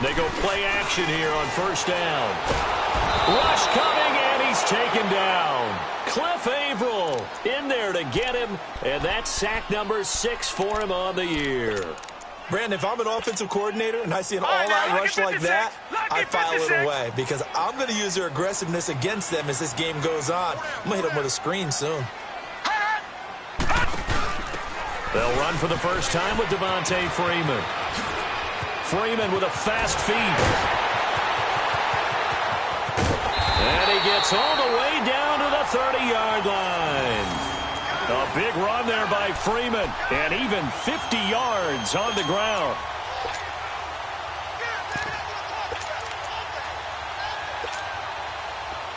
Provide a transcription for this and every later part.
They go play action here on first down. Rush coming, and he's taken down. Cliff Averill in there to get him, and that's sack number 6 for him on the year. Brandon, if I'm an offensive coordinator and I see an all-out rush like that, I file it away because I'm going to use their aggressiveness against them as this game goes on. I'm going to hit them with a screen soon. They'll run for the first time with Devontae Freeman. Freeman with a fast feet. And he gets all the way down to the 30-yard line. A big run there by Freeman, and even 50 yards on the ground.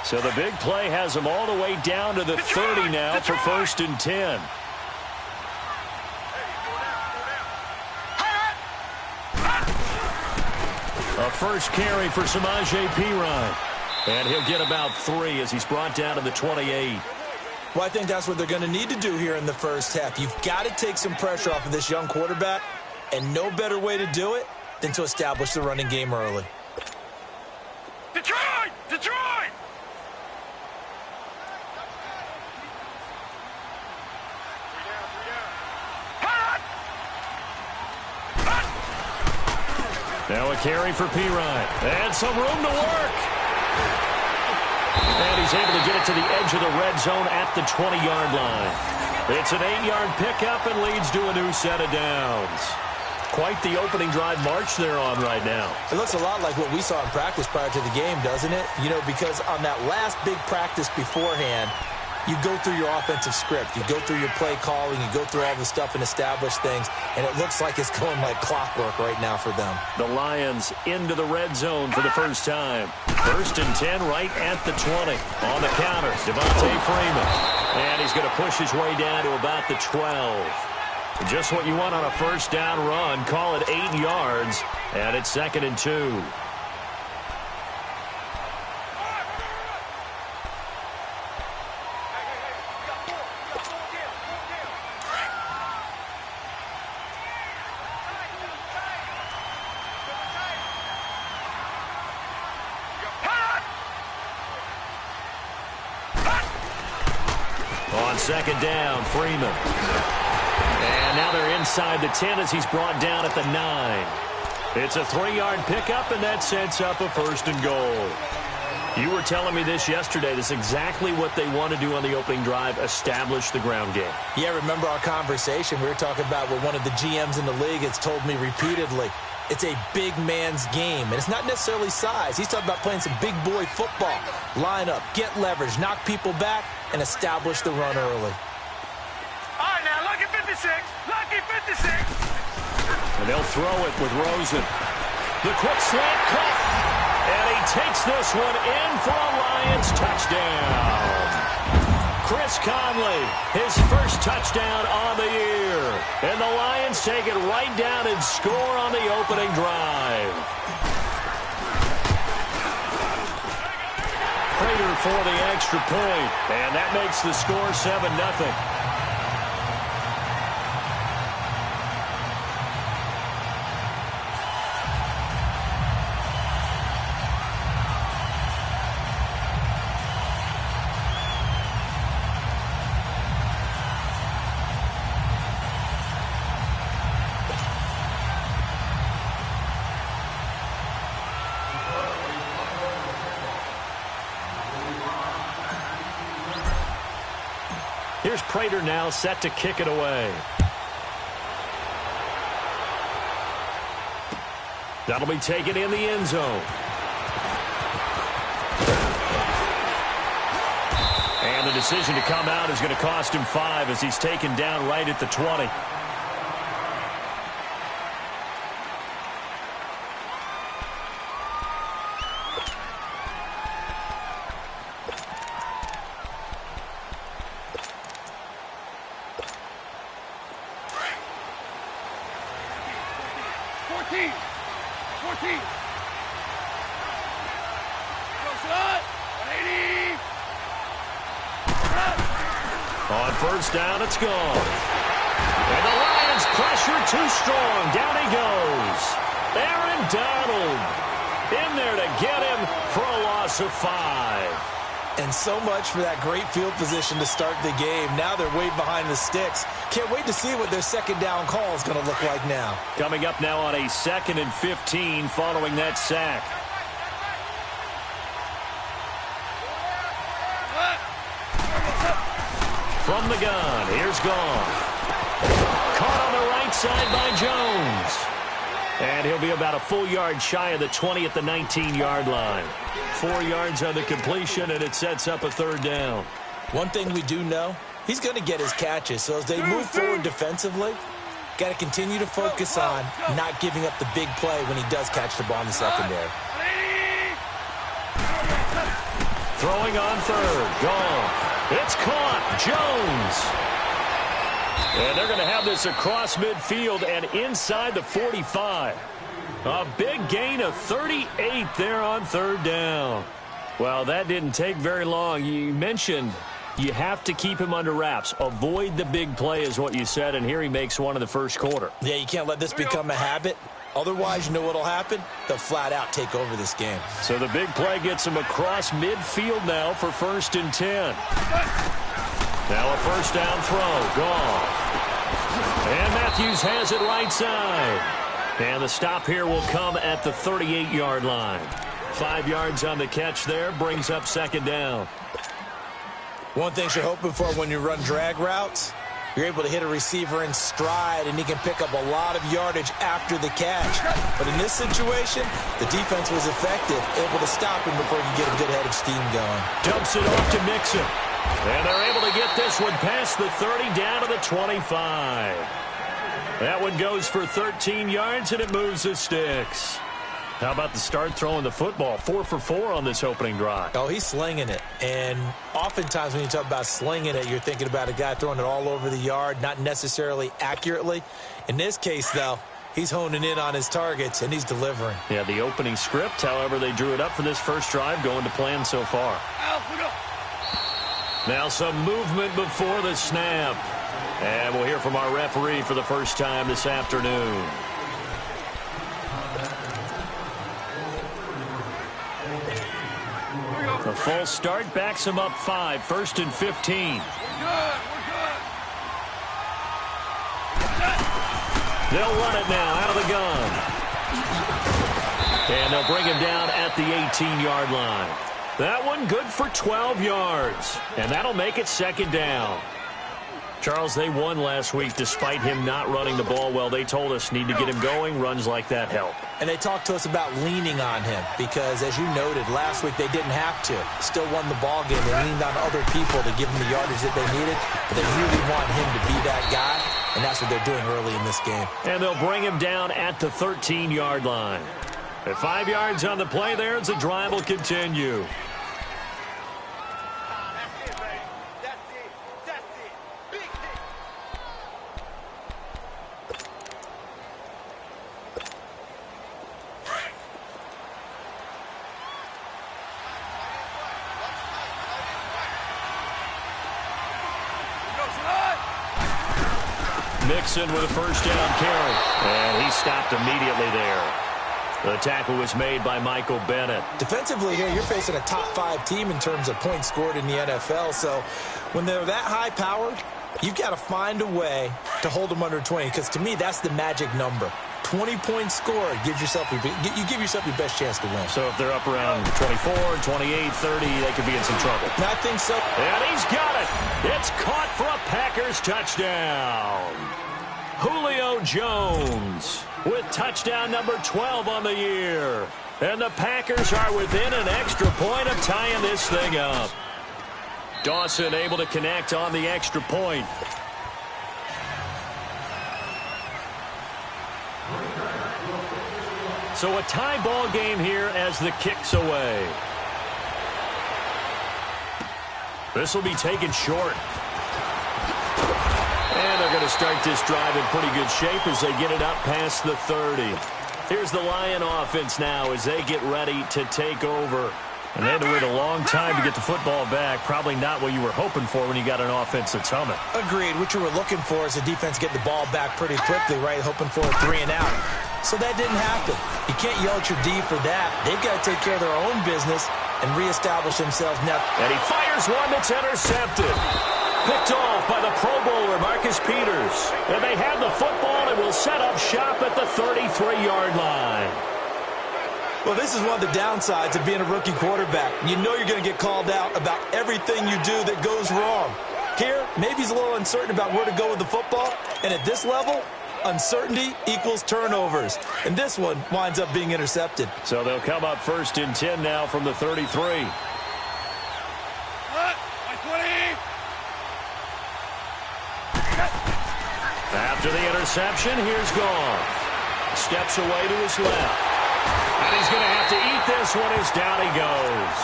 So the big play has him all the way down to the 30 now for first and 10. A first carry for Samaje Perine. And he'll get about 3 as he's brought down to the 28. Well, I think that's what they're going to need to do here in the first half. You've got to take some pressure off of this young quarterback, and no better way to do it than to establish the running game early. Detroit! Detroit! Now a carry for Perine. And some room to work. And he's able to get it to the edge of the red zone at the 20-yard line. It's an 8-yard pickup and leads to a new set of downs. Quite the opening drive march they're on right now. It looks a lot like what we saw in practice prior to the game, doesn't it? You know, because on that last big practice beforehand, you go through your offensive script. You go through your play calling. You go through all the stuff and establish things. And it looks like it's going like clockwork right now for them. The Lions into the red zone for the first time. First and 10 right at the 20. On the counter, Devontae Freeman. And he's going to push his way down to about the 12. Just what you want on a first down run. Call it 8 yards. And it's 2nd and 2. On 2nd down, Freeman. And now they're inside the 10 as he's brought down at the 9. It's a 3-yard pickup, and that sets up a 1st and goal. You were telling me this yesterday. This is exactly what they want to do on the opening drive, establish the ground game. Yeah, remember our conversation? We were talking about what one of the GMs in the league has told me repeatedly. It's a big man's game, and it's not necessarily size. He's talking about playing some big boy football. Line up, get leverage, knock people back, and establish the run early. All right, now, lucky 56. Lucky 56. And they'll throw it with Rosen. The quick slant cut. And he takes this one in for a Lions touchdown. Chris Conley, his first touchdown on the year. And the Lions take it right down and score on the opening drive. Prater for the extra point. And that makes the score 7-0. Here's Prater now set to kick it away. That'll be taken in the end zone. And the decision to come out is going to cost him 5 as he's taken down right at the 20. On first down, it's gone. And the Lions pressure too strong. Down he goes. Aaron Donald in there to get him for a loss of 5. And so much for that great field position to start the game. Now they're way behind the sticks. Can't wait to see what their second down call is going to look like now. Coming up now on a 2nd and 15 following that sack. From the gun, here's Goff. Caught on the right side by Jones. And he'll be about a full yard shy of the 20 at the 19-yard line. 4 yards on the completion, and it sets up a 3rd down. One thing we do know, he's going to get his catches. So as they move forward defensively, got to continue to focus on not giving up the big play when he does catch the ball in the secondary. Throwing on 3rd, Goff. It's caught, Jones. And they're going to have this across midfield and inside the 45. A big gain of 38 there on 3rd down. Well, that didn't take very long. You mentioned you have to keep him under wraps. Avoid the big play is what you said, and here he makes one in the first quarter. Yeah, you can't let this become a habit. Otherwise, you know what will happen? They'll flat out take over this game. So the big play gets him across midfield now for 1st and 10. Now a 1st down throw. Goff. And Matthews has it right side. And the stop here will come at the 38-yard line. 5 yards on the catch there. Brings up 2nd down. One thing you're hoping for when you run drag routes, you're able to hit a receiver in stride, and he can pick up a lot of yardage after the catch. But in this situation, the defense was effective, able to stop him before he could get a good head of steam going. Dumps it off to Mixon. And they're able to get this one past the 30 down to the 25. That one goes for 13 yards, and it moves the sticks. How about the start throwing the football? 4 for 4 on this opening drive. Oh, he's slinging it. And oftentimes when you talk about slinging it, you're thinking about a guy throwing it all over the yard, not necessarily accurately. In this case, though, he's honing in on his targets, and he's delivering. Yeah, the opening script, however, they drew it up for this first drive, going to plan so far. Now some movement before the snap. And we'll hear from our referee for the first time this afternoon. A false start backs him up 5, 1st and 15. They'll run it now out of the gun. And they'll bring him down at the 18-yard line. That one good for 12 yards. And that'll make it 2nd down. Charles, they won last week despite him not running the ball well. They told us need to get him going. Runs like that help. And they talked to us about leaning on him because, as you noted, last week they didn't have to. Still won the ball game. They leaned on other people to give them the yardage that they needed. But they really want him to be that guy, and that's what they're doing early in this game. And they'll bring him down at the 13-yard line. At 5 yards on the play there, as the drive will continue. Mixon with a 1st down carry. And he stopped immediately there. The tackle was made by Michael Bennett. Defensively here, you're facing a top 5 team in terms of points scored in the NFL. So when they're that high-powered, you've got to find a way to hold them under 20. Because to me, that's the magic number. 20 points scored, you give yourself your best chance to win. So if they're up around 24, 28, 30, they could be in some trouble. I think so. And he's got it. It's caught for a Packers touchdown. Julio Jones with touchdown number 12 on the year. And the Packers are within an extra point of tying this thing up. Dawson able to connect on the extra point. So a tie ball game here as the kick's away. This will be taken short. And they're going to start this drive in pretty good shape as they get it up past the 30. Here's the Lion offense now as they get ready to take over. And they had to wait a long time to get the football back. Probably not what you were hoping for when you got an offense that's humming. Agreed. What you were looking for is the defense get the ball back pretty quickly, right? Hoping for a 3 and out. So that didn't happen. You can't yell at your D for that. They've got to take care of their own business and reestablish themselves now. And he fires one that's intercepted. Picked off by the Pro Bowler, Marcus Peters. And they have the football and will set up shop at the 33-yard line. Well, this is one of the downsides of being a rookie quarterback. You know you're going to get called out about everything you do that goes wrong. Here, maybe he's a little uncertain about where to go with the football. And at this level, uncertainty equals turnovers. And this one winds up being intercepted. So they'll come up 1st and 10 now from the 33. After the interception, here's Goff. Steps away to his left. And he's going to have to eat this one as down he goes.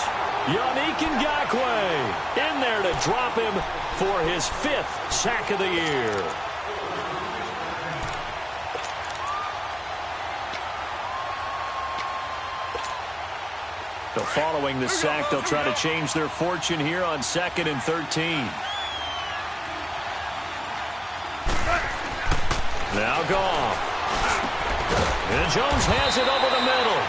Yannick Ngakoue in there to drop him for his 5th sack of the year. So following the sack, they'll try to change their fortune here on 2nd and 13. Now Goff. And Jones has it over the middle.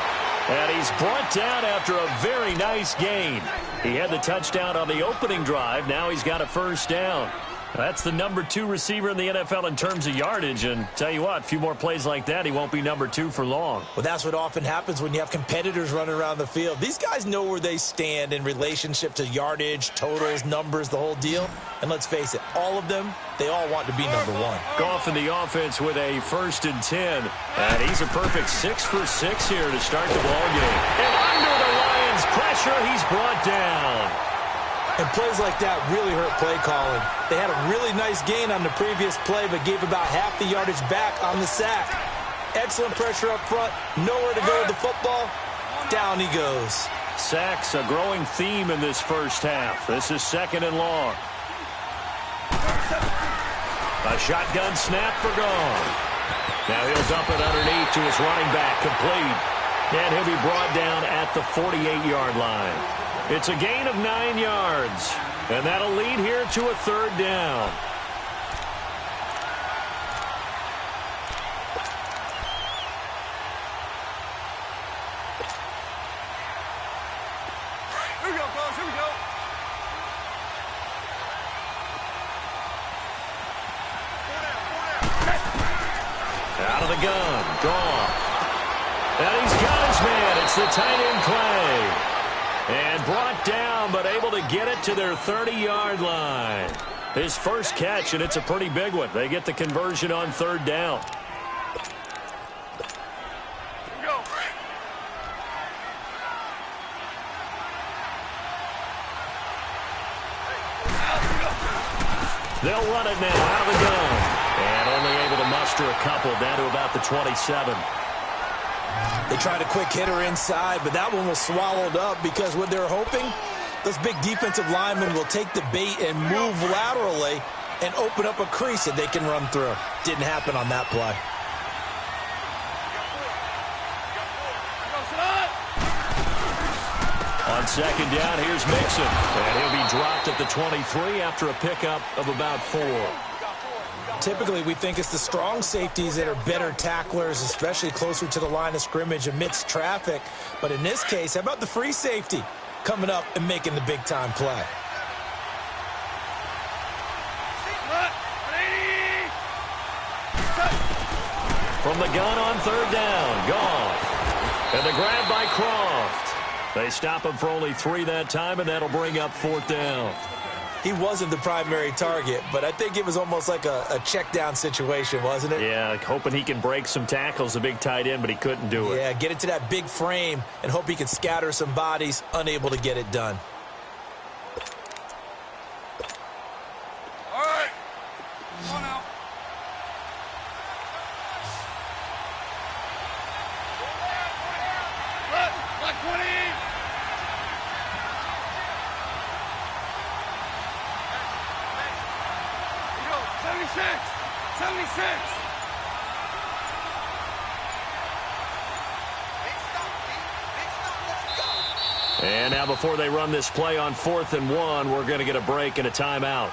And he's brought down after a very nice gain. He had the touchdown on the opening drive. Now he's got a 1st down. That's the number 2 receiver in the NFL in terms of yardage. And tell you what, a few more plays like that, he won't be number 2 for long. Well, that's what often happens when you have competitors running around the field. These guys know where they stand in relationship to yardage, totals, numbers, the whole deal. And let's face it, all of them, they all want to be number 1. Goff in the offense with a 1st and 10. And he's a perfect 6 for 6 here to start the ballgame. And under the Lions' pressure, he's brought down. And plays like that really hurt play calling. They had a really nice gain on the previous play, but gave about half the yardage back on the sack. Excellent pressure up front. Nowhere to go with the football. Down he goes. Sacks, a growing theme in this first half. This is 2nd and long. A shotgun snap for Goff. Now he'll dump it underneath to his running back, complete. And he'll be brought down at the 48-yard line. It's a gain of 9 yards. And that'll lead here to a 3rd down. Here we go, fellas. Here we go. Out of the gun. Goff. And he's got his man. It's the tight end play. And brought down, but able to get it to their 30-yard line. His first catch, and it's a pretty big one. They get the conversion on 3rd down. Go. They'll run it now out of the gun. And only able to muster a couple down to about the 27. They tried a quick hitter inside, but that one was swallowed up because what they're hoping, those big defensive linemen will take the bait and move laterally and open up a crease that they can run through. Didn't happen on that play. On 2nd down, here's Mixon. And he'll be dropped at the 23 after a pickup of about 4. Typically, we think it's the strong safeties that are better tacklers, especially closer to the line of scrimmage amidst traffic. But in this case, how about the free safety coming up and making the big-time play? From the gun on 3rd down, Goff. And the grab by Croft. They stop him for only 3 that time, and that'll bring up 4th down. He wasn't the primary target, but I think it was almost like a check-down situation, wasn't it? Yeah, hoping he can break some tackles, a big tight end, but he couldn't do it. Yeah, get it to that big frame and hope he can scatter some bodies, unable to get it done. All right. Come on out. Black 20. 76. And now before they run this play on 4th and 1, we're going to get a break and a timeout.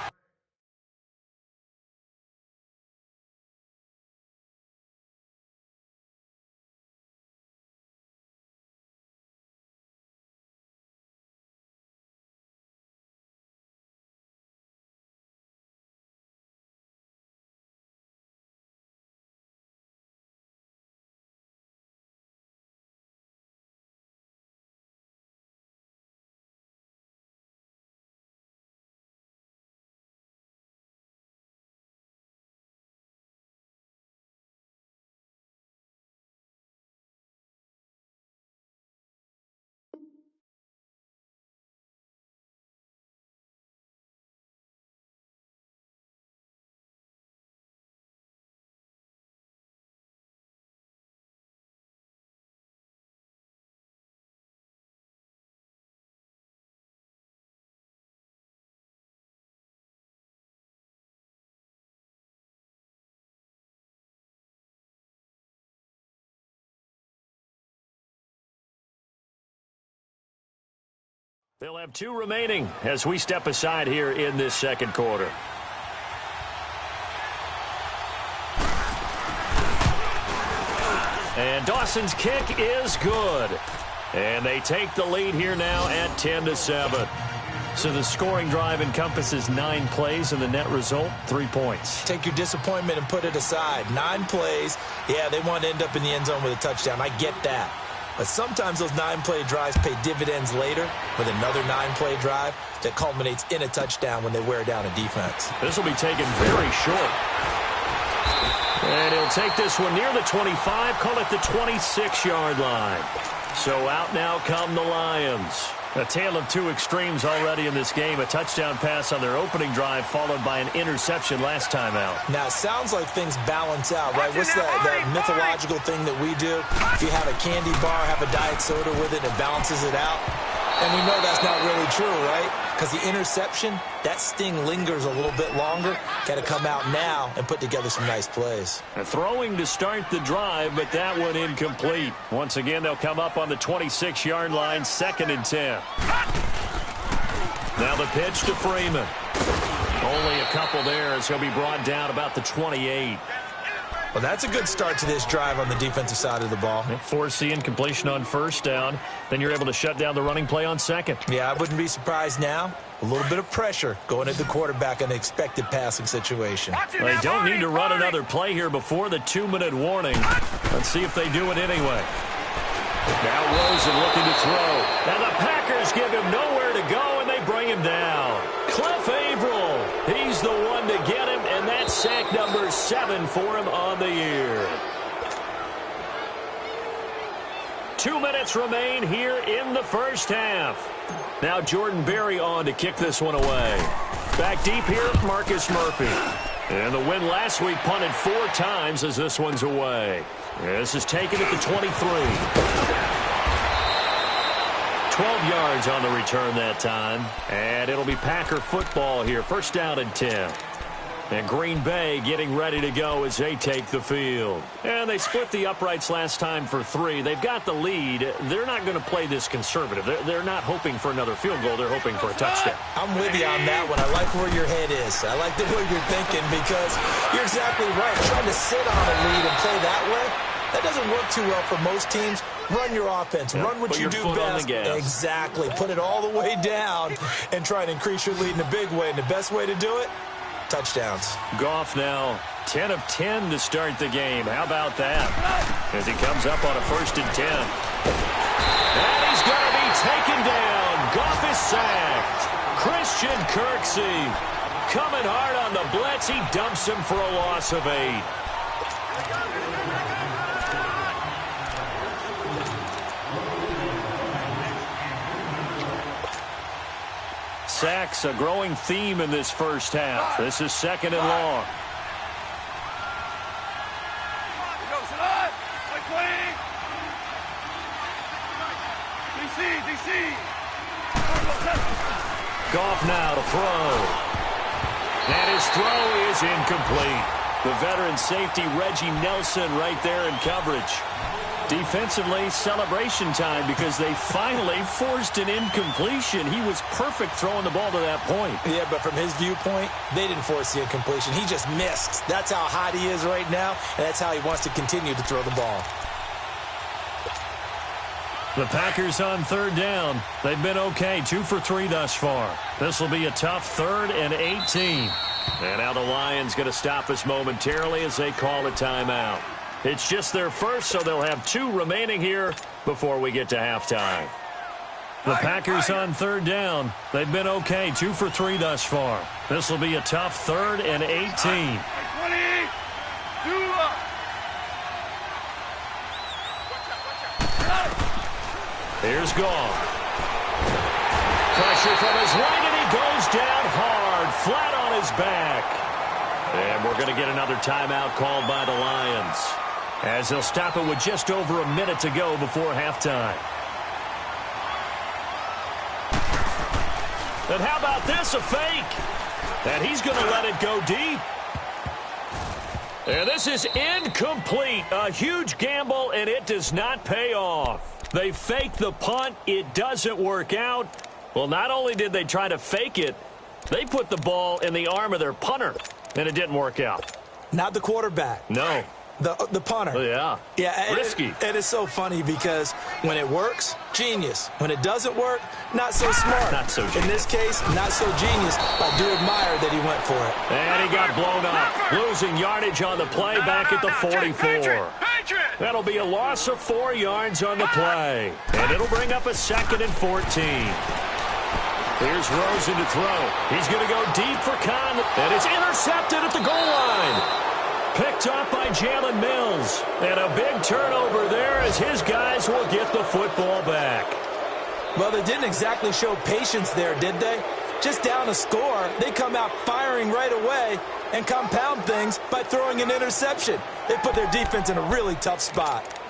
They'll have 2 remaining as we step aside here in this second quarter. And Dawson's kick is good. And they take the lead here now at 10-7. So the scoring drive encompasses 9 plays, and the net result, 3 points. Take your disappointment and put it aside. 9 plays. Yeah, they want to end up in the end zone with a touchdown. I get that. But sometimes those 9-play drives pay dividends later with another 9-play drive that culminates in a touchdown when they wear down a defense. This will be taken very short. And he'll take this one near the 25, call it the 26-yard line. So out now come the Lions. A tale of 2 extremes already in this game. A touchdown pass on their opening drive followed by an interception last time out. Now, it sounds like things balance out, right? What's that mythological thing that we do? If you have a candy bar, have a diet soda with it, it balances it out. And we know that's not really true, right? Because the interception, that sting lingers a little bit longer. Got to come out now and put together some nice plays. A throwing to start the drive, but that one incomplete. Once again, they'll come up on the 26-yard line, 2nd and 10. Now the pitch to Freeman. Only a couple there as he'll be brought down about the 28. Well, that's a good start to this drive on the defensive side of the ball. Force the incompletion on 1st down. Then you're able to shut down the running play on 2nd. Yeah, I wouldn't be surprised now. A little bit of pressure going at the quarterback in an expected passing situation. They don't need to run another play here before the 2-minute warning. Let's see if they do it anyway. Now Rosen looking to throw. And the Packers give him nowhere to go, and they bring him down. Cliff Averill, he's the one to get him, and that's sack number 7 for him on the year. 2 minutes remain here in the first half. Now Jordan Berry on to kick this one away. Back deep here, Marcus Murphy. And the win last week punted 4 times as this one's away. This is taken at the 23. 12 yards on the return that time. And it'll be Packer football here. 1st down and 10. And Green Bay getting ready to go as they take the field. And they split the uprights last time for 3. They've got the lead. They're not going to play this conservative. They're not hoping for another field goal. They're hoping for a touchdown. I'm with you on that one. I like where your head is. I like the way you're thinking because you're exactly right. Trying to sit on a lead and play that way, that doesn't work too well for most teams. Run your offense. Run what you do best. Exactly. Put it all the way down and try and increase your lead in a big way. And the best way to do it, touchdowns. Goff now 10 of 10 to start the game. How about that? As he comes up on a 1st and 10. And he's going to be taken down. Goff is sacked. Christian Kirksey coming hard on the blitz. He dumps him for a loss of 8. Sacks, a growing theme in this first half. This is 2nd and long. Goff now to throw. And his throw is incomplete. The veteran safety Reggie Nelson right there in coverage. Defensively, celebration time because they finally forced an incompletion. He was perfect throwing the ball to that point. Yeah, but from his viewpoint, they didn't force the incompletion. He just missed. That's how hot he is right now, and that's how he wants to continue to throw the ball. The Packers on 3rd down. They've been okay, 2 for 3 thus far. This will be a tough 3rd and 18. And now the Lions going to stop us momentarily as they call a timeout. It's just their first, so they'll have 2 remaining here before we get to halftime. The Packers on 3rd down. They've been okay, 2 for 3 thus far. This will be a tough 3rd and 18. Here's Goff. Pressure from his right, and he goes down hard, flat on his back. And we're going to get another timeout called by the Lions, as they'll stop it with just over a minute to go before halftime. And how about this, a fake? And he's going to let it go deep. And this is incomplete. A huge gamble, and it does not pay off. They fake the punt. It doesn't work out. Well, not only did they try to fake it, they put the ball in the arm of their punter, and it didn't work out. Not the quarterback. No. The punter. Oh, yeah. Yeah. Risky. It is so funny because when it works, genius. When it doesn't work, not so smart. Not so genius. In this case, not so genius. I do admire that he went for it. And he got blown up, losing yardage on the play back at the 44. That'll be a loss of 4 yards on the play. And it'll bring up a 2nd and 14. Here's Rosen to throw. He's going to go deep for Khan, and it's intercepted at the goal line. Picked up by Jalen Mills. And a big turnover there as his guys will get the football back. Well, they didn't exactly show patience there, did they? Just down a score, they come out firing right away and compound things by throwing an interception. They put their defense in a really tough spot.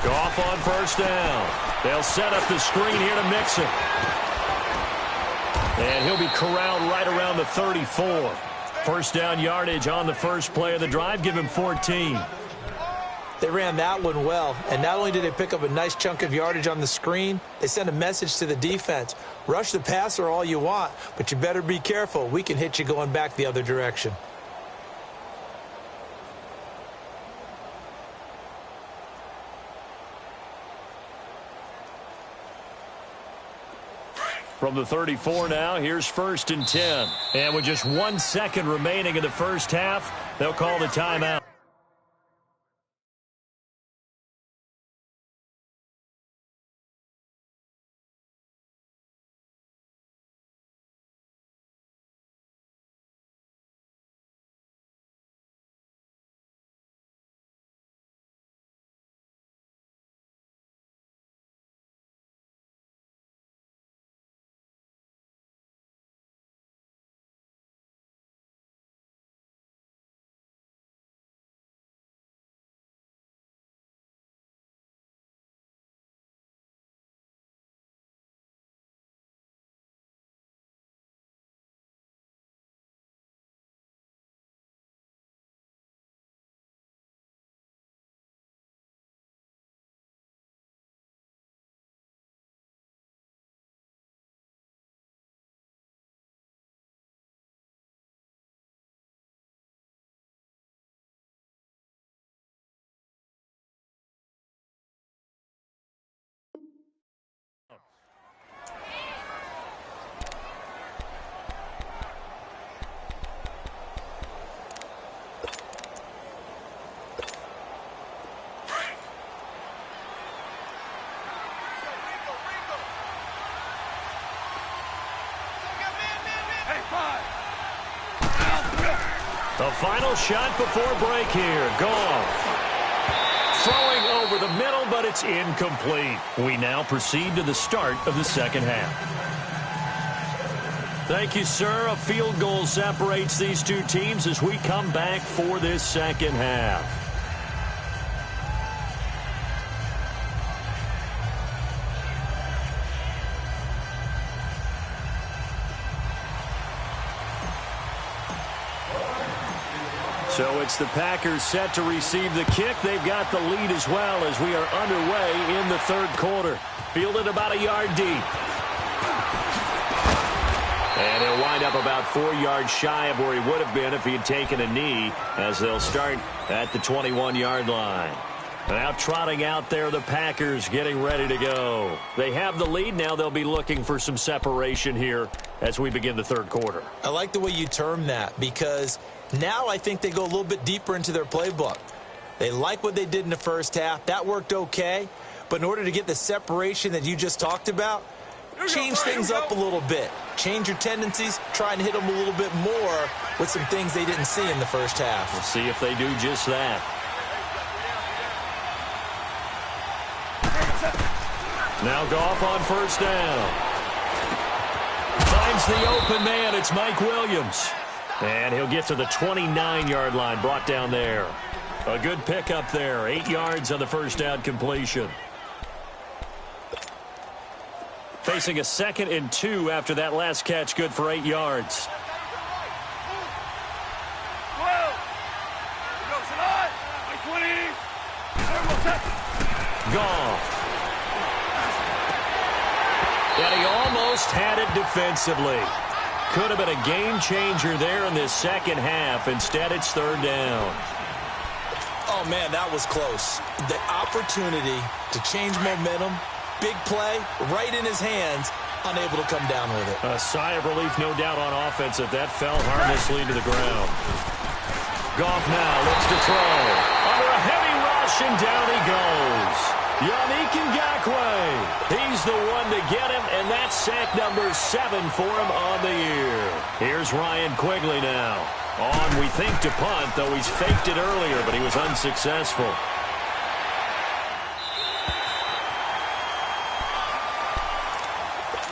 Goff on first down. They'll set up the screen here to Mixon. And he'll be corralled right around the 34. First down yardage on the first play of the drive. Give him 14. They ran that one well, and not only did they pick up a nice chunk of yardage on the screen, they sent a message to the defense. Rush the passer all you want, but you better be careful. We can hit you going back the other direction. From the 34 now, here's 1st and 10. And with just 1 second remaining in the first half, they'll call the timeout. The final shot before break here. Goff. Throwing over the middle, but it's incomplete. We now proceed to the start of the second half. Thank you, sir. A field goal separates these two teams as we come back for this second half. So it's the Packers set to receive the kick. They've got the lead as well as we are underway in the third quarter. Fielded about a yard deep. And he'll wind up about 4 yards shy of where he would have been if he had taken a knee, as they'll start at the 21-yard line. Now trotting out there, the Packers getting ready to go. They have the lead. Now they'll be looking for some separation here as we begin the third quarter. I like the way you term that, because now I think they go a little bit deeper into their playbook. They like what they did in the first half. That worked okay. But in order to get the separation that you just talked about, change things up a little bit. Change your tendencies. Try and hit them a little bit more with some things they didn't see in the first half. We'll see if they do just that. Now Goff on first down. Finds the open man. It's Mike Williams. And he'll get to the 29-yard line, brought down there. A good pickup there. 8 yards on the first down completion. Facing a 2nd and 2 after that last catch, good for 8 yards. Goff. And he almost had it defensively. Could have been a game changer there in this second half. Instead, it's 3rd down. Oh, man, that was close. The opportunity to change momentum, big play, right in his hands, unable to come down with it. A sigh of relief, no doubt, on offense if that fell harmlessly to the ground. Goff now looks to throw. Under a heavy rush, and down he goes. Yannick Ngakoue. He's the one to get him, and that's sack number 7 for him on the year. Here's Ryan Quigley now. On, we think, to punt, though he's faked it earlier, but he was unsuccessful.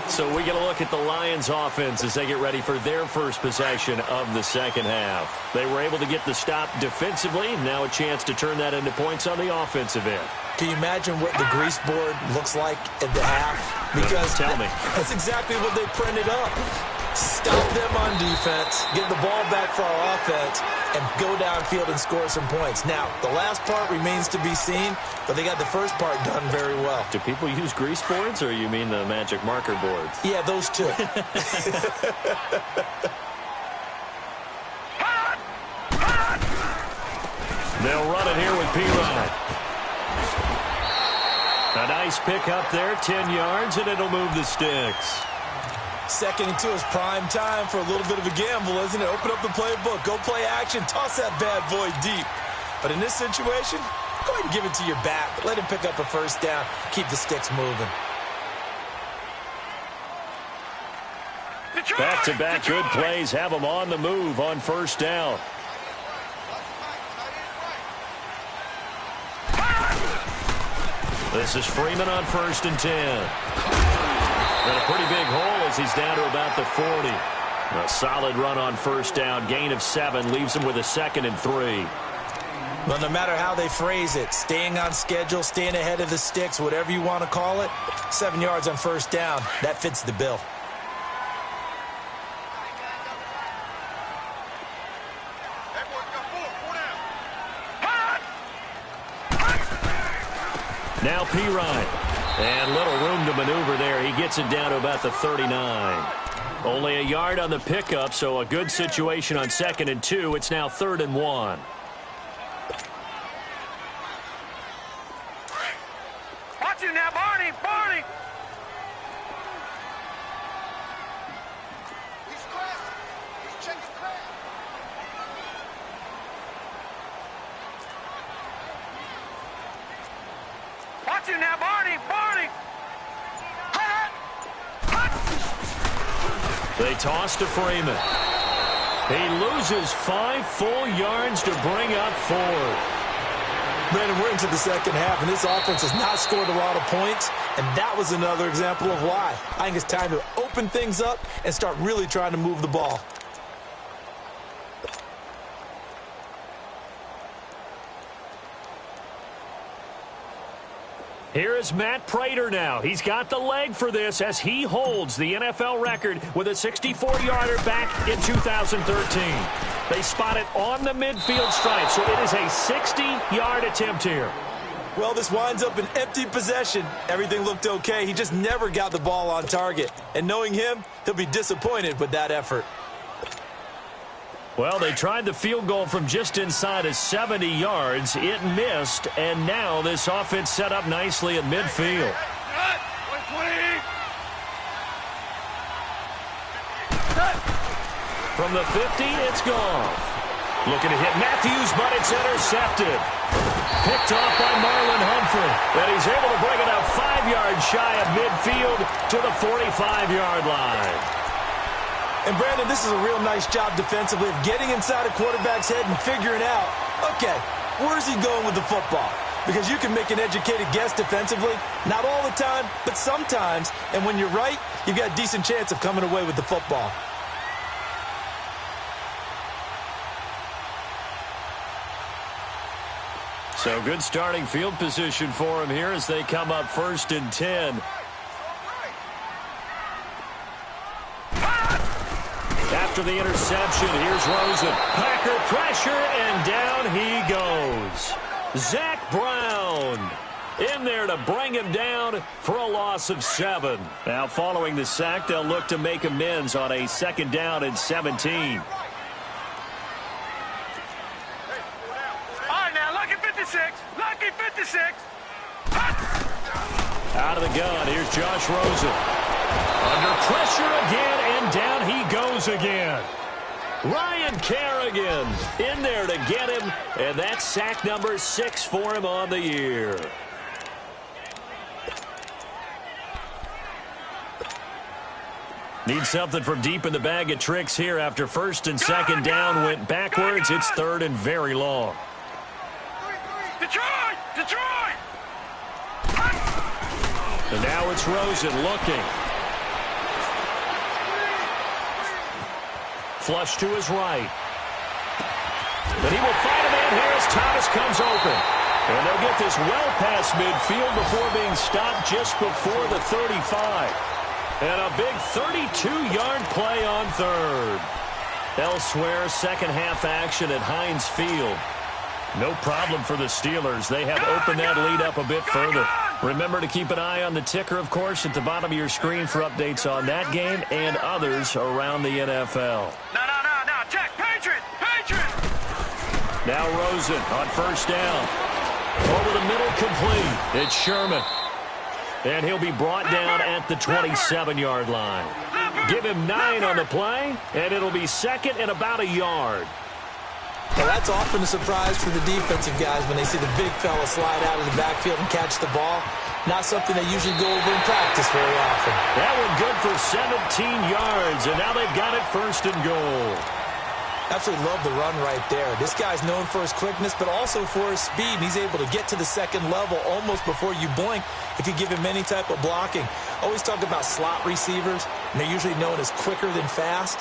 So we get a look at the Lions offense as they get ready for their first possession of the second half. They were able to get the stop defensively. Now a chance to turn that into points on the offensive end. Can you imagine what the grease board looks like at the half? Because tell me. That's exactly what they printed up. Stop them on defense, get the ball back for our offense, and go downfield and score some points. Now, the last part remains to be seen, but they got the first part done very well. Do people use grease boards, or you mean the magic marker boards? Yeah, those two. They'll run it here with P-Rod. A nice pick up there, 10 yards, and it'll move the sticks. 2nd and 2 is prime time for a little bit of a gamble, isn't it? Open up the playbook, go play action, toss that bad boy deep. But in this situation, go ahead and give it to your back. Let him pick up a first down, keep the sticks moving. Back-to-back good plays have them on the move on first down. This is Freeman on 1st and 10. And a pretty big hole as he's down to about the 40. A solid run on first down. Gain of 7 leaves him with a 2nd and 3. Well, no matter how they phrase it, staying on schedule, staying ahead of the sticks, whatever you want to call it, 7 yards on first down, that fits the bill. Now P-Ryan. And little room to maneuver there. He gets it down to about the 39. Only a yard on the pickup, so a good situation on 2nd and 2. It's now 3rd and 1. Watch it now, Barney! Barney! He's crashing. He's checking crash. Watch it now, Barney! Barney! They toss to Freeman. He loses 5 full yards to bring up 4. Brandon, we're into the second half, and this offense has not scored a lot of points, and that was another example of why. I think it's time to open things up and start really trying to move the ball. Here is Matt Prater now. He's got the leg for this as he holds the NFL record with a 64-yarder back in 2013. They spot it on the midfield stripe, so it is a 60-yard attempt here. Well, this winds up an empty possession. Everything looked okay. He just never got the ball on target. And knowing him, he'll be disappointed with that effort. Well, they tried the field goal from just inside of 70 yards. It missed, and now this offense set up nicely at midfield. From the 50, it's gone. Looking to hit Matthews, but it's intercepted. Picked off by Marlon Humphrey. And he's able to bring it up 5 yards shy of midfield to the 45-yard line. And, Brandon, this is a real nice job defensively of getting inside a quarterback's head and figuring out, okay, where's he going with the football? because you can make an educated guess defensively. Not all the time, but sometimes. And when you're right, you've got a decent chance of coming away with the football. So good starting field position for him here as they come up 1st and 10. After the interception, here's Rosen. Packer pressure, and down he goes. Zach Brown in there to bring him down for a loss of 7. Now following the sack, they'll look to make amends on a 2nd down and 17. All right, now, lucky 56. Lucky 56. Out of the gun, here's Josh Rosen. Under pressure again, and down he goes again. Ryan Kerrigan in there to get him, and that's sack number 6 for him on the year. Need something from deep in the bag of tricks here after 1st and 2nd down went backwards. It's 3rd and very long. Detroit! Detroit! And now it's Rosen looking. Flush to his right. But he will find a man here as Thomas comes open. And they'll get this well past midfield before being stopped just before the 35. And a big 32-yard play on 3rd. Elsewhere, second half action at Heinz Field. No problem for the Steelers. They have opened that lead up a bit further. Remember to keep an eye on the ticker, of course, at the bottom of your screen for updates on that game and others around the NFL. No, check. Patriot! Patriot! Now Rosen on 1st down. Over the middle, complete. It's Sherman. And he'll be brought down at the 27-yard line. Give him 9 on the play, and it'll be 2nd and about a yard. Well, that's often a surprise for the defensive guys when they see the big fella slide out of the backfield and catch the ball. Not something they usually go over in practice very often. That one good for 17 yards, and now they've got it 1st and goal. Absolutely love the run right there. This guy's known for his quickness, but also for his speed. And he's able to get to the 2nd level almost before you blink if you give him any type of blocking. Always talk about slot receivers, and they're usually known as quicker than fast.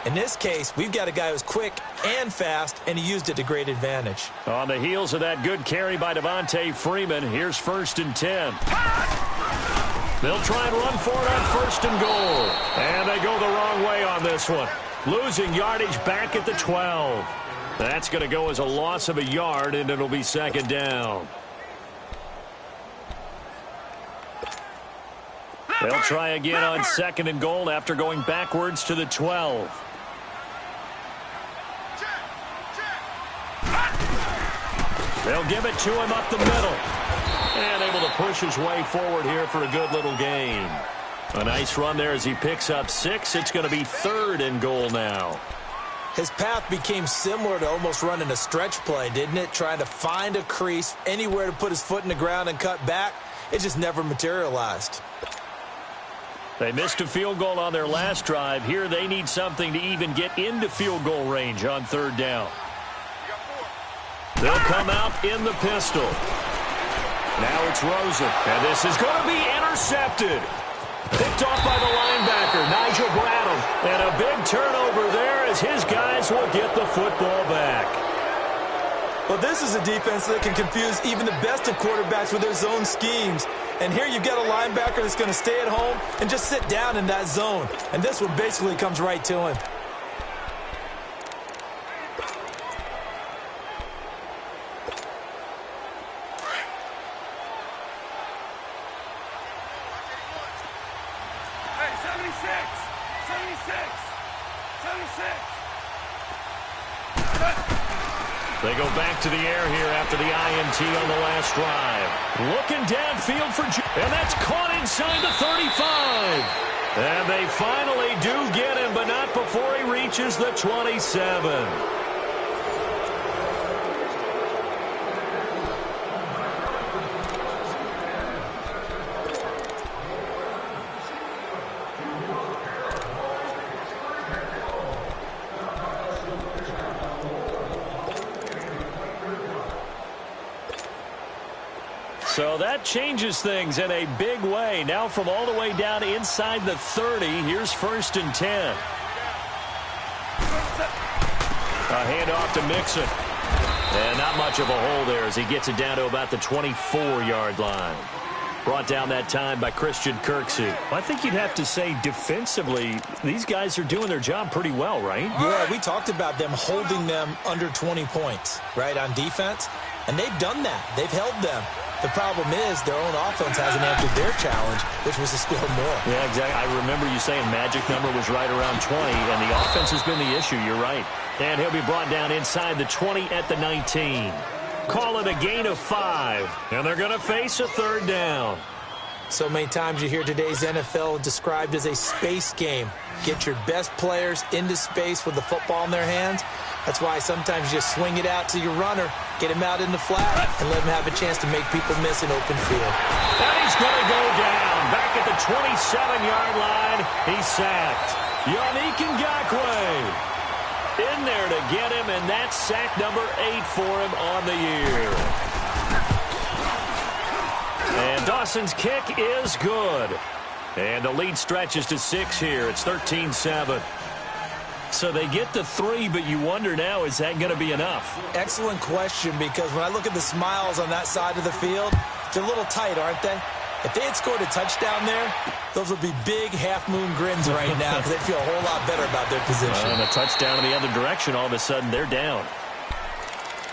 In this case, we've got a guy who's quick and fast, and he used it to great advantage. On the heels of that good carry by Devontae Freeman, here's 1st and 10. They'll try and run for it on 1st and goal. And they go the wrong way on this one. Losing yardage back at the 12. That's going to go as a loss of a yard, and it'll be 2nd down. They'll try again on 2nd and goal after going backwards to the 12. They'll give it to him up the middle. And able to push his way forward here for a good little gain. A nice run there as he picks up 6. It's going to be 3rd and goal now. His path became similar to almost running a stretch play, didn't it? Trying to find a crease, anywhere to put his foot in the ground and cut back. It just never materialized. They missed a field goal on their last drive. Here they need something to even get into field goal range on 3rd down. They'll come out in the pistol. Now it's Rosen. And this is going to be intercepted. Picked off by the linebacker, Nigel Bradham. And a big turnover there as his guys will get the football back. Well, this is a defense that can confuse even the best of quarterbacks with their zone schemes. And here you've got a linebacker that's going to stay at home and just sit down in that zone. And this one basically comes right to him. They go back to the air here after the INT on the last drive. Looking downfield for and that's caught inside the 35. And they finally do get him, but not before he reaches the 27. So that changes things in a big way. Now from all the way down inside the 30, here's 1st and 10. A handoff to Mixon. And not much of a hole there as he gets it down to about the 24-yard line. Brought down that time by Christian Kirksey. I think you'd have to say defensively, these guys are doing their job pretty well, right? Yeah, we talked about them holding them under 20 points, right, on defense. And they've done that. They've held them. The problem is their own offense hasn't answered their challenge, which was to score more. Yeah, exactly. I remember you saying magic number was right around 20, and the offense has been the issue. You're right. And he'll be brought down inside the 20 at the 19. Call it a gain of 5, and they're going to face a 3rd down. So many times you hear today's NFL described as a space game. Get your best players into space with the football in their hands. That's why sometimes you just swing it out to your runner, get him out in the flat, and let him have a chance to make people miss an open field. And he's going to go down. Back at the 27-yard line, he's sacked. Yannick Ngakoue in there to get him, and that's sack number 8 for him on the year. And Dawson's kick is good. And the lead stretches to 6 here. It's 13-7. So they get the 3, but you wonder now, is that going to be enough? Excellent question, because when I look at the smiles on that side of the field, they're a little tight, aren't they? If they had scored a touchdown there, those would be big half-moon grins right now because they'd feel a whole lot better about their position. And a touchdown in the other direction, all of a sudden they're down.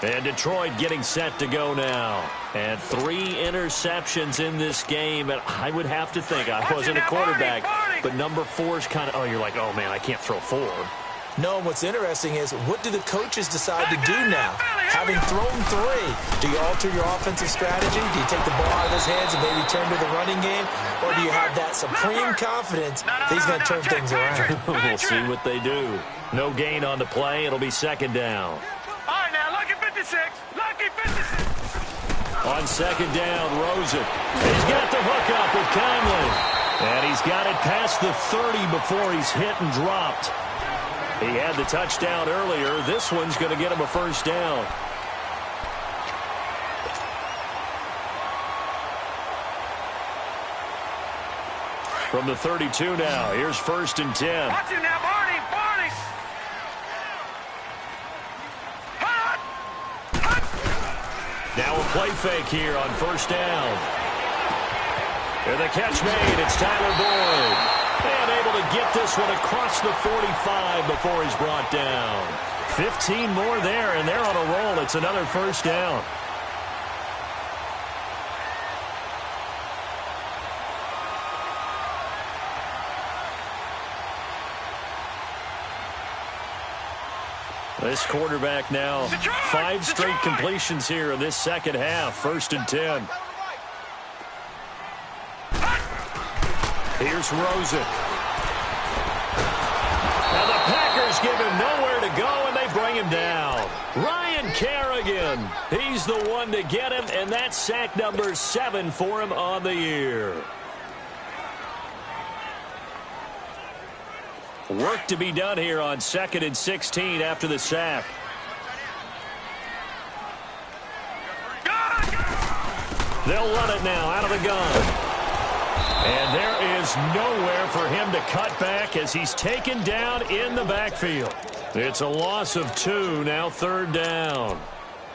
And Detroit getting set to go now. And 3 interceptions in this game. And I would have to think, I wasn't a quarterback, but number 4 is kind of, oh, you're like, oh, man, I can't throw 4. No, what's interesting is, what do the coaches decide to do now? Having thrown 3, do you alter your offensive strategy? Do you take the ball out of his hands and maybe turn to the running game? Or do you have that supreme confidence that he's going to turn things around? We'll see what they do. No gain on the play. It'll be 2nd down. All right, now, lucky 56. Lucky 56. On 2nd down, Rosen. He's got the hook up with Conley. And he's got it past the 30 before he's hit and dropped. He had the touchdown earlier. This one's going to get him a 1st down. From the 32 now, here's 1st and 10. Watch him now, Barney. Barney. Hot. Hot. Now a play fake here on 1st down. And the catch made. It's Tyler Boyd. And able to get this one across the 45 before he's brought down. 15 more there, and they're on a roll. It's another 1st down. This quarterback now, 5 straight completions here in this 2nd half. 1st and 10. Here's Rosen. Now the Packers give him nowhere to go, and they bring him down. Ryan Kerrigan, he's the one to get him, and that's sack number 7 for him on the year. Work to be done here on 2nd and 16 after the sack. They'll run it now out of the gun. And there is nowhere for him to cut back as he's taken down in the backfield. It's a loss of 2, now 3rd down.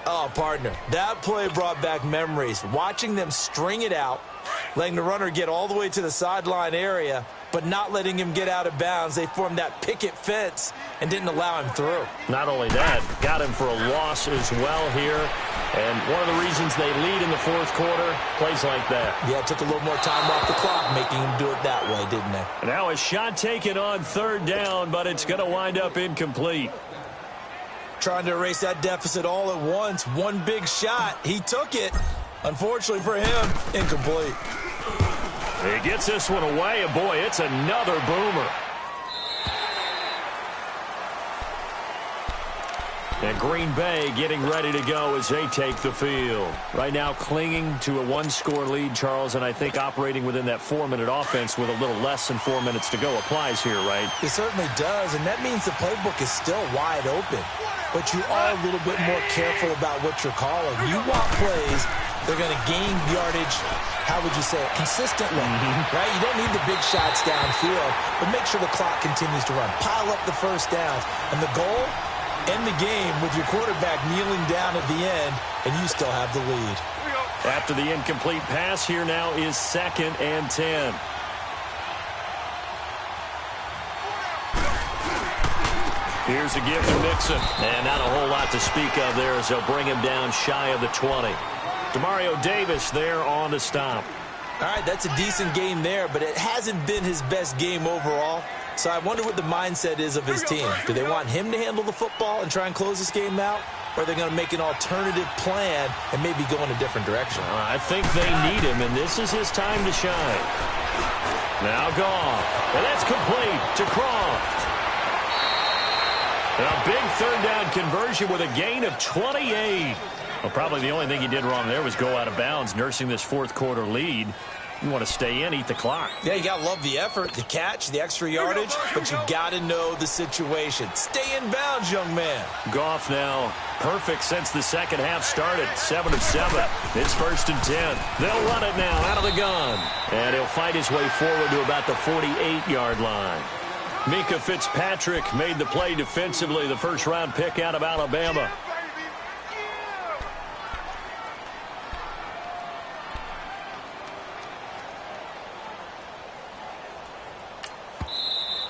Oh, partner, that play brought back memories. Watching them string it out, letting the runner get all the way to the sideline area, but not letting him get out of bounds. They formed that picket fence and didn't allow him through. Not only that, got him for a loss as well here. And one of the reasons they lead in the 4th quarter, plays like that. Yeah, it took a little more time off the clock, making him do it that way, didn't they? Now a shot taken on 3rd down, but it's going to wind up incomplete. Trying to erase that deficit all at once. One big shot. He took it. Unfortunately for him, incomplete. He gets this one away, and boy, it's another boomer. And Green Bay getting ready to go as they take the field. Right now clinging to a 1-score lead, Charles, and I think operating within that 4-minute offense with a little less than 4 minutes to go applies here, right? It certainly does, and that means the playbook is still wide open. But you are a little bit more careful about what you're calling. You want plays They're going to gain yardage, how would you say it, consistently, right? You don't need the big shots downfield, but make sure the clock continues to run. Pile up the first downs. And the goal, end the game with your quarterback kneeling down at the end, and you still have the lead. After the incomplete pass, here now is 2nd and 10. Here's a give to Mixon. And not a whole lot to speak of there as they'll bring him down shy of the 20. Demario Davis there on the stop. All right, that's a decent game there, but it hasn't been his best game overall. So I wonder what the mindset is of his team. Do they want him to handle the football and try and close this game out? Or are they going to make an alternative plan and maybe go in a different direction? I think they need him, and this is his time to shine. Now Goff. And that's complete to Croft. A big third down conversion with a gain of 28. Well, probably the only thing he did wrong there was go out of bounds, nursing this fourth quarter lead. You want to stay in, eat the clock. Yeah, you got to love the effort, the catch, the extra yardage, but you got to know the situation. Stay in bounds, young man. Goff now perfect since the second half started. 7 of 7. It's 1st and 10. They'll run it now out of the gun. And he'll fight his way forward to about the 48-yard line. Mika Fitzpatrick made the play defensively, the first-round pick out of Alabama.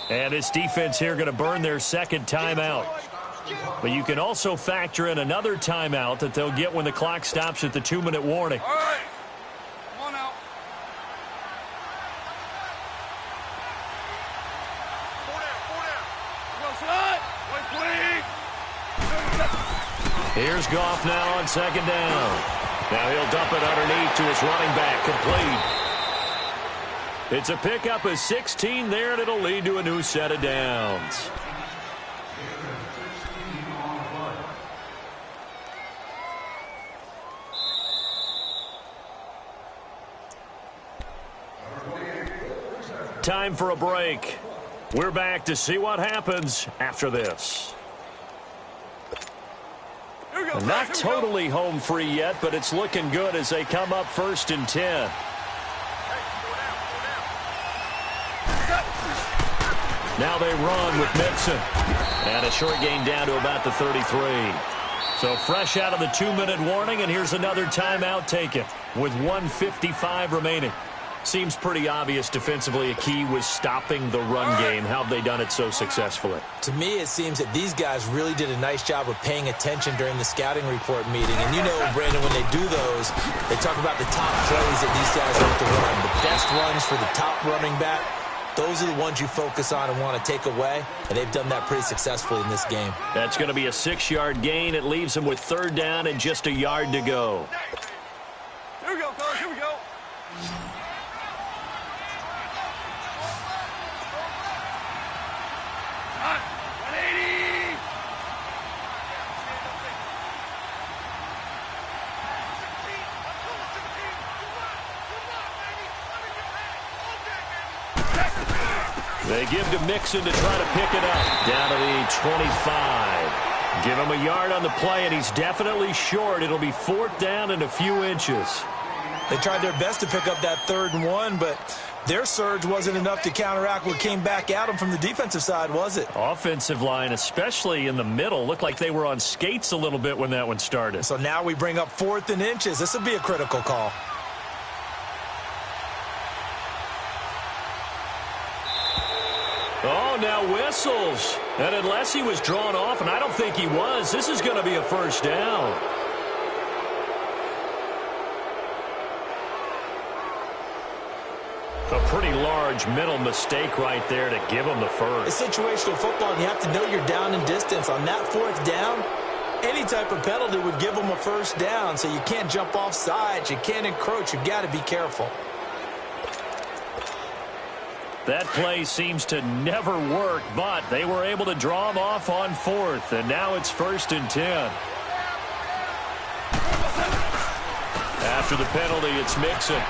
And this defense here going to burn their second timeout. But you can also factor in another timeout that they'll get when the clock stops at the 2-minute warning. All right. Come on out. 4 down. Go side. Wait, please. Here's Goff now on 2nd down. Now he'll dump it underneath to his running back, complete. It's a pickup of 16 there, and it'll lead to a new set of downs. Time for a break. We're back to see what happens after this. Not totally home free yet, but it's looking good as they come up 1st and 10. Now they run with Mixon. And a short gain down to about the 33. So fresh out of the 2-minute warning, and here's another timeout taken with 1:55 remaining. Seems pretty obvious defensively a key was stopping the run game. How have they done it so successfully? To me, it seems that these guys really did a nice job of paying attention during the scouting report meeting. And you know, Brandon, when they do those, they talk about the top plays that these guys want to run. The best runs for the top running back. Those are the ones you focus on and want to take away, and they've done that pretty successfully in this game. That's going to be a 6-yard gain. It leaves them with 3rd down and just a yard to go. Here we go, coach. Here we go. All right. 180. They give to Mixon to try to pick it up. Down to the 25. Give him a yard on the play, and he's definitely short. It'll be 4th down and a few inches. They tried their best to pick up that 3rd and 1, but their surge wasn't enough to counteract what came back at them from the defensive side, was it? Offensive line, especially in the middle, looked like they were on skates a little bit when that one started. So now we bring up 4th and inches. This will be a critical call. Oh, now whistles. And unless he was drawn off, and I don't think he was, this is going to be a 1st down. A pretty large mental mistake right there to give him the first. It's situational football, and you have to know you're down in distance. On that 4th down, any type of penalty would give them a 1st down, so you can't jump off sides. You can't encroach. You've got to be careful. That play seems to never work, but they were able to draw him off on 4th, and now it's 1st and 10. After the penalty, it's Mixon.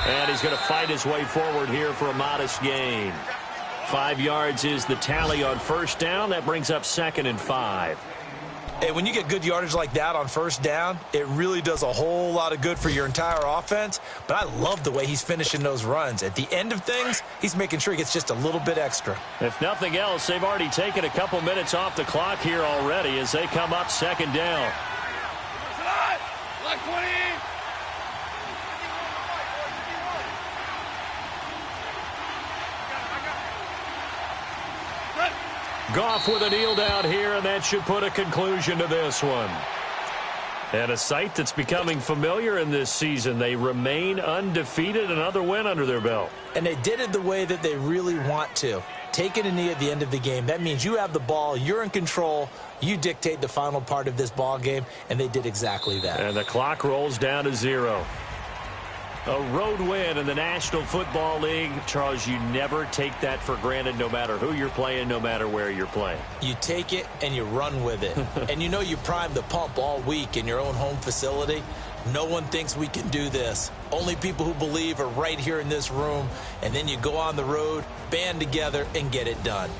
And he's going to fight his way forward here for a modest gain. 5 yards is the tally on 1st down. That brings up 2nd and 5. Hey, when you get good yardage like that on first down, it really does a whole lot of good for your entire offense. But I love the way he's finishing those runs. At the end of things, he's making sure he gets just a little bit extra. If nothing else, they've already taken a couple minutes off the clock here already as they come up second down. Like 20. Goff with a kneel down here, and that should put a conclusion to this one. And a sight that's becoming familiar in this season. They remain undefeated, another win under their belt. And they did it the way that they really want to. Taking a knee at the end of the game, that means you have the ball, you're in control, you dictate the final part of this ball game, and they did exactly that. And the clock rolls down to 0. A road win in the National Football League. Charles, you never take that for granted no matter who you're playing, no matter where you're playing. You take it and you run with it. And you know you primed the pump all week in your own home facility. No one thinks we can do this. Only people who believe are right here in this room. And then you go on the road, band together, and get it done.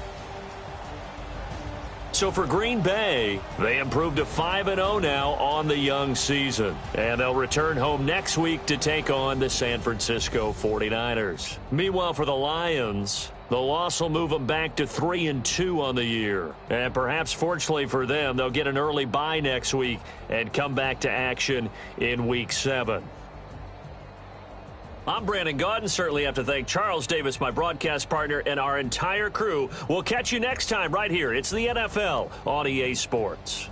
So for Green Bay, they improved to 5-0 now on the young season. And they'll return home next week to take on the San Francisco 49ers. Meanwhile, for the Lions, the loss will move them back to 3-2 on the year. And perhaps fortunately for them, they'll get an early bye next week and come back to action in Week 7. I'm Brandon Gaudin. Certainly have to thank Charles Davis, my broadcast partner, and our entire crew. We'll catch you next time right here. It's the NFL on EA Sports.